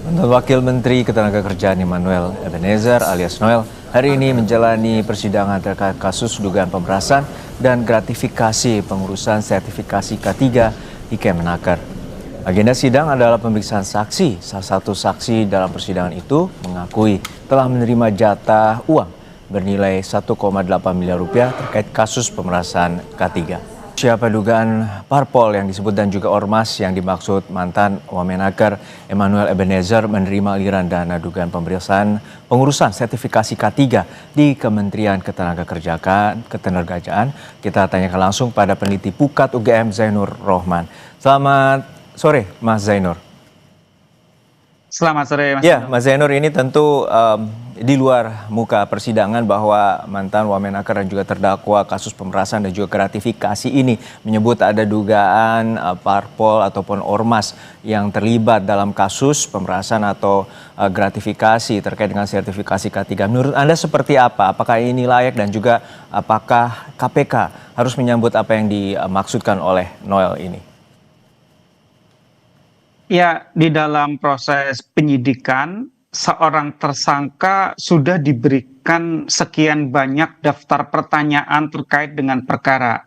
Mantan Wakil Menteri Ketenagakerjaan Immanuel Ebenezer alias Noel hari ini menjalani persidangan terkait kasus dugaan pemerasan dan gratifikasi pengurusan sertifikasi K3 di Kemenaker. Agenda sidang adalah pemeriksaan saksi. Salah satu saksi dalam persidangan itu mengakui telah menerima jatah uang bernilai 1,8 miliar rupiah terkait kasus pemerasan K3. Siapa dugaan parpol yang disebut dan juga ormas yang dimaksud mantan Wamenaker Immanuel Ebenezer menerima aliran dana dugaan pemeriksaan pengurusan sertifikasi K3 di Kementerian Ketenagakerjaan. Kita tanyakan langsung pada peneliti Pukat UGM Zainur Rohman. Selamat sore Mas Zainur. Selamat sore Mas. Ya, Mas Zainur, ini tentu di luar muka persidangan bahwa mantan Wamenaker dan juga terdakwa kasus pemerasan dan juga gratifikasi ini menyebut ada dugaan parpol ataupun ormas yang terlibat dalam kasus pemerasan atau gratifikasi terkait dengan sertifikasi K3. Menurut Anda seperti apa? Apakah ini layak dan juga apakah KPK harus menyambut apa yang dimaksudkan oleh Noel ini? Ya, di dalam proses penyidikan, seorang tersangka sudah diberikan sekian banyak daftar pertanyaan terkait dengan perkara.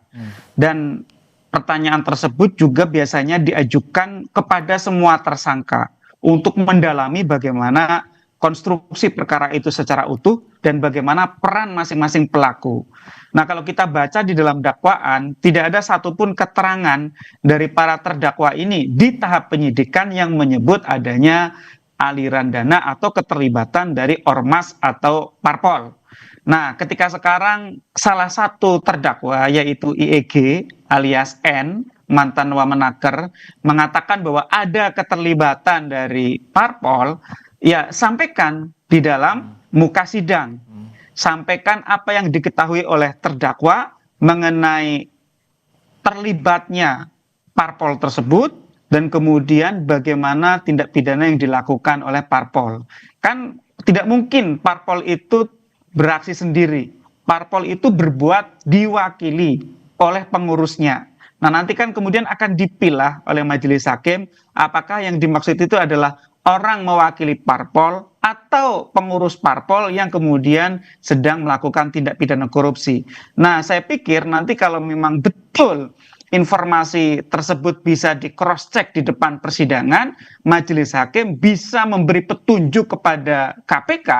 Dan pertanyaan tersebut juga biasanya diajukan kepada semua tersangka untuk mendalami bagaimana konstruksi perkara itu secara utuh dan bagaimana peran masing-masing pelaku. Nah, kalau kita baca di dalam dakwaan, tidak ada satupun keterangan dari para terdakwa ini di tahap penyidikan yang menyebut adanya aliran dana atau keterlibatan dari ormas atau parpol. Nah, ketika sekarang salah satu terdakwa yaitu IEG alias N, mantan Wamenaker, mengatakan bahwa ada keterlibatan dari parpol, ya sampaikan di dalam muka sidang. Sampaikan apa yang diketahui oleh terdakwa mengenai terlibatnya parpol tersebut dan kemudian bagaimana tindak pidana yang dilakukan oleh parpol. Kan tidak mungkin parpol itu beraksi sendiri. Parpol itu berbuat diwakili oleh pengurusnya. Nah, nanti kan kemudian akan dipilah oleh majelis hakim apakah yang dimaksud itu adalah orang mewakili parpol atau pengurus parpol yang kemudian sedang melakukan tindak pidana korupsi. Nah, saya pikir nanti kalau memang betul informasi tersebut bisa di cross check di depan persidangan, majelis hakim bisa memberi petunjuk kepada KPK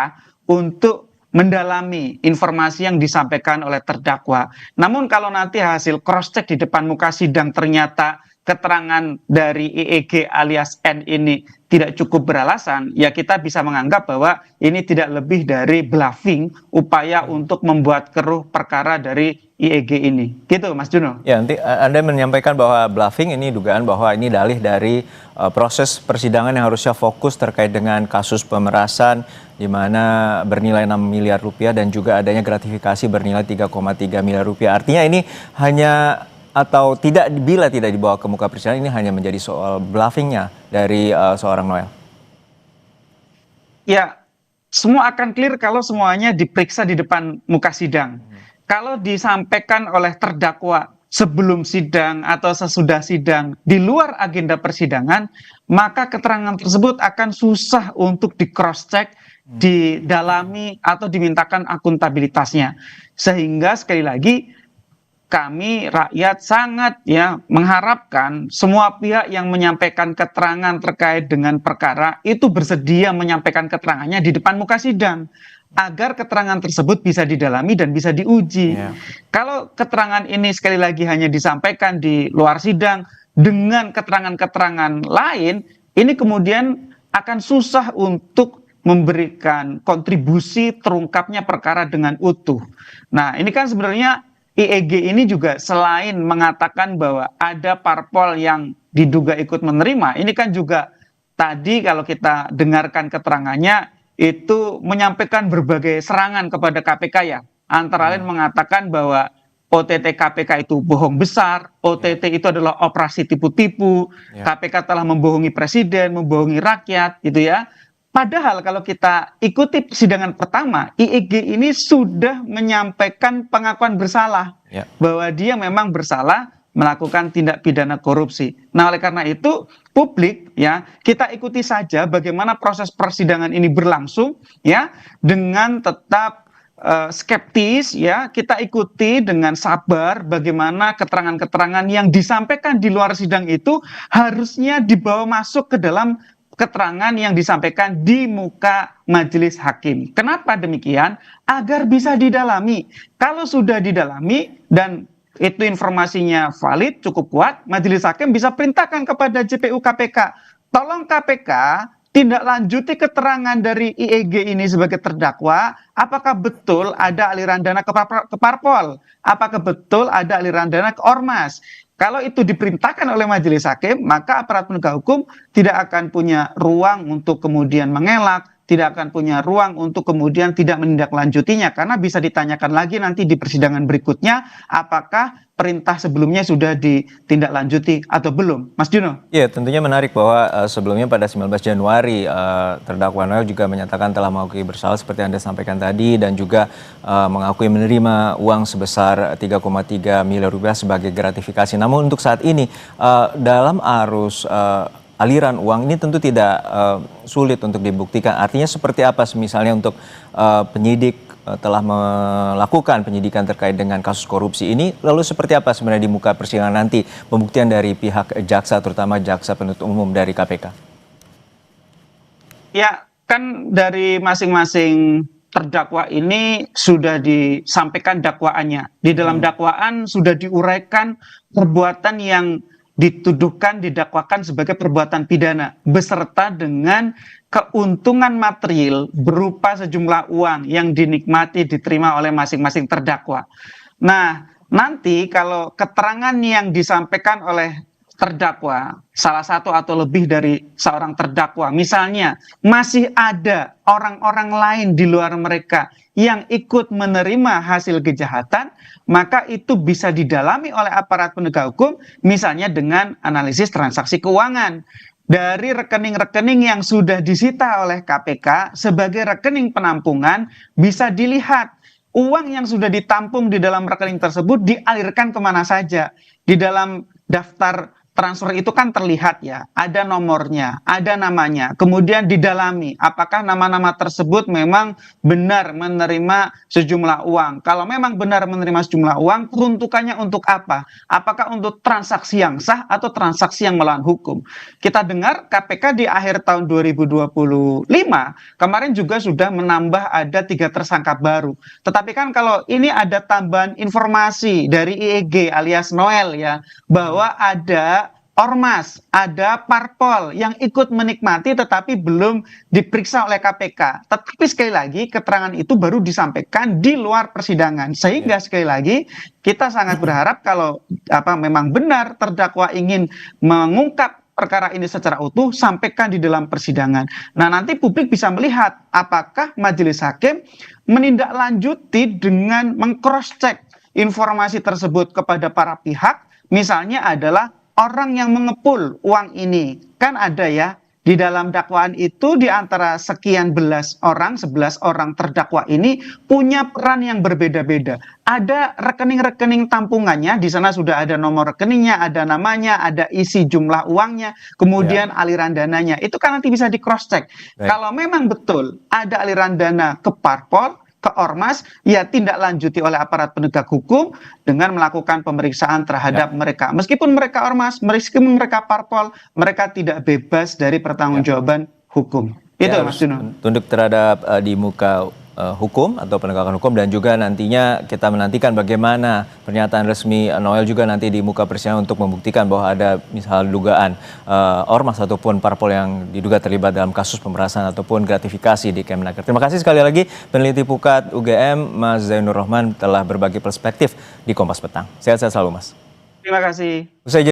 untuk mendalami informasi yang disampaikan oleh terdakwa. Namun kalau nanti hasil cross check di depan muka sidang ternyata keterangan dari IEG alias N ini tidak cukup beralasan, ya kita bisa menganggap bahwa ini tidak lebih dari bluffing, upaya untuk membuat keruh perkara dari IEG ini. Gitu Mas Juno. Ya, nanti Anda menyampaikan bahwa bluffing ini dugaan bahwa ini dalih dari proses persidangan yang harusnya fokus terkait dengan kasus pemerasan di mana bernilai 6 miliar rupiah dan juga adanya gratifikasi bernilai 3,3 miliar rupiah. Artinya ini hanya atau tidak, bila tidak dibawa ke muka persidangan, ini hanya menjadi soal bluffingnya dari seorang Noel? Ya, semua akan clear kalau semuanya diperiksa di depan muka sidang. Kalau disampaikan oleh terdakwa sebelum sidang atau sesudah sidang di luar agenda persidangan, maka keterangan tersebut akan susah untuk di cross check, didalami atau dimintakan akuntabilitasnya. Sehingga sekali lagi kami rakyat sangat mengharapkan semua pihak yang menyampaikan keterangan terkait dengan perkara itu bersedia menyampaikan keterangannya di depan muka sidang agar keterangan tersebut bisa didalami dan bisa diuji. Kalau keterangan ini sekali lagi hanya disampaikan di luar sidang dengan keterangan-keterangan lain, ini kemudian akan susah untuk memberikan kontribusi terungkapnya perkara dengan utuh. Nah, ini kan sebenarnya IEG ini juga selain mengatakan bahwa ada parpol yang diduga ikut menerima, ini kan juga tadi kalau kita dengarkan keterangannya itu menyampaikan berbagai serangan kepada KPK ya. Antara lain mengatakan bahwa OTT KPK itu bohong besar, OTT itu adalah operasi tipu-tipu, KPK telah membohongi presiden, membohongi rakyat gitu ya. Padahal kalau kita ikuti persidangan pertama, IEG ini sudah menyampaikan pengakuan bersalah, bahwa dia memang bersalah melakukan tindak pidana korupsi. Nah, oleh karena itu publik ya, kita ikuti saja bagaimana proses persidangan ini berlangsung ya, dengan tetap skeptis ya, kita ikuti dengan sabar bagaimana keterangan-keterangan yang disampaikan di luar sidang itu harusnya dibawa masuk ke dalam keterangan yang disampaikan di muka majelis hakim. Kenapa demikian? Agar bisa didalami. Kalau sudah didalami dan itu informasinya valid, cukup kuat, majelis hakim bisa perintahkan kepada JPU KPK, tolong KPK tindak lanjuti keterangan dari IEG ini sebagai terdakwa, apakah betul ada aliran dana ke parpol, apakah betul ada aliran dana ke ormas. Kalau itu diperintahkan oleh majelis hakim, maka aparat penegak hukum tidak akan punya ruang untuk kemudian mengelak, tidak akan punya ruang untuk kemudian tidak menindaklanjutinya, karena bisa ditanyakan lagi nanti di persidangan berikutnya apakah perintah sebelumnya sudah ditindaklanjuti atau belum. Mas Juno? Ya, tentunya menarik bahwa sebelumnya pada 19 Januari terdakwa Noel juga menyatakan telah mengakui bersalah seperti Anda sampaikan tadi dan juga mengakui menerima uang sebesar 3,3 miliar rupiah sebagai gratifikasi. Namun untuk saat ini dalam arus aliran uang ini tentu tidak sulit untuk dibuktikan. Artinya seperti apa misalnya untuk penyidik telah melakukan penyidikan terkait dengan kasus korupsi ini, lalu seperti apa sebenarnya di muka persidangan nanti pembuktian dari pihak jaksa, terutama jaksa penuntut umum dari KPK? Ya, kan dari masing-masing terdakwa ini sudah disampaikan dakwaannya. Di dalam dakwaan sudah diuraikan perbuatan yang dituduhkan, didakwakan sebagai perbuatan pidana, beserta dengan keuntungan material berupa sejumlah uang yang dinikmati, diterima oleh masing-masing terdakwa. Nah, nanti kalau keterangan yang disampaikan oleh terdakwa, salah satu atau lebih dari seorang terdakwa, misalnya masih ada orang-orang lain di luar mereka yang ikut menerima hasil kejahatan, maka itu bisa didalami oleh aparat penegak hukum, misalnya dengan analisis transaksi keuangan. Dari rekening-rekening yang sudah disita oleh KPK sebagai rekening penampungan, bisa dilihat uang yang sudah ditampung di dalam rekening tersebut dialirkan kemana saja. Di dalam daftar transfer itu kan terlihat ya, ada nomornya, ada namanya, kemudian didalami apakah nama-nama tersebut memang benar menerima sejumlah uang. Kalau memang benar menerima sejumlah uang, peruntukannya untuk apa? Apakah untuk transaksi yang sah atau transaksi yang melawan hukum? Kita dengar KPK di akhir tahun 2025 kemarin juga sudah menambah ada 3 tersangka baru. Tetapi kan kalau ini ada tambahan informasi dari IEG alias Noel ya, bahwa ada ormas, ada parpol yang ikut menikmati tetapi belum diperiksa oleh KPK. Tetapi sekali lagi keterangan itu baru disampaikan di luar persidangan. Sehingga sekali lagi kita sangat berharap kalau memang benar terdakwa ingin mengungkap perkara ini secara utuh, sampaikan di dalam persidangan. Nah, nanti publik bisa melihat apakah majelis hakim menindaklanjuti dengan meng-cross-check informasi tersebut kepada para pihak, misalnya adalah orang yang mengepul uang ini. Kan ada ya, di dalam dakwaan itu di antara sekian belas orang, 11 orang terdakwa ini punya peran yang berbeda-beda. Ada rekening-rekening tampungannya, di sana sudah ada nomor rekeningnya, ada namanya, ada isi jumlah uangnya, kemudian aliran dananya. Itu kan nanti bisa di cross-check. Kalau memang betul ada aliran dana ke parpol, ke ormas, ya tindak lanjuti oleh aparat penegak hukum dengan melakukan pemeriksaan terhadap mereka. Meskipun mereka ormas, meskipun mereka parpol, mereka tidak bebas dari pertanggungjawaban hukum. Itu Mas Juno. Tunduk terhadap di muka hukum atau penegakan hukum, dan juga nantinya kita menantikan bagaimana pernyataan resmi Noel juga nanti di muka persidangan untuk membuktikan bahwa ada misal dugaan ormas ataupun parpol yang diduga terlibat dalam kasus pemerasan ataupun gratifikasi di Kemenaker. Terima kasih sekali lagi peneliti Pukat UGM Mas Zainur Rohman telah berbagi perspektif di Kompas Petang. Sehat-sehat selalu Mas. Terima kasih.